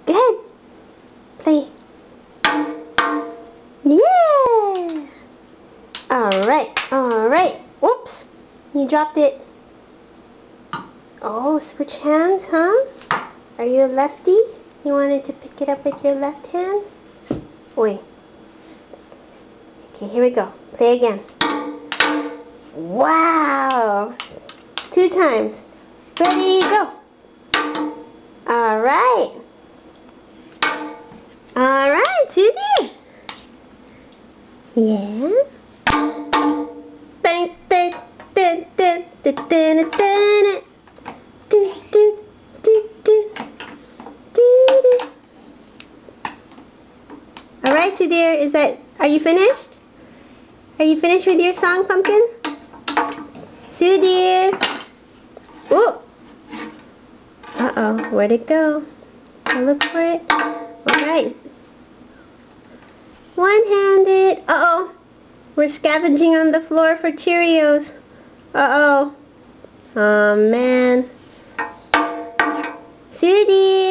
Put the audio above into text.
Go ahead. Play. Yeah! Alright. Whoops! You dropped it. Oh, switch hands, huh? Are you a lefty? You wanted to pick it up with your left hand? Wait. Okay, here we go. Play again. Wow! 2 times. Ready, go! Alright. Alright, Sudhir. Yeah. Alright, Sudhir, are you finished? Are you finished with your song, Pumpkin? Sudhir! Ooh! Uh-oh, where'd it go? I'll look for it. Alright. One-handed. Uh-oh. We're scavenging on the floor for Cheerios. Uh-oh. Oh, man. Sudhir!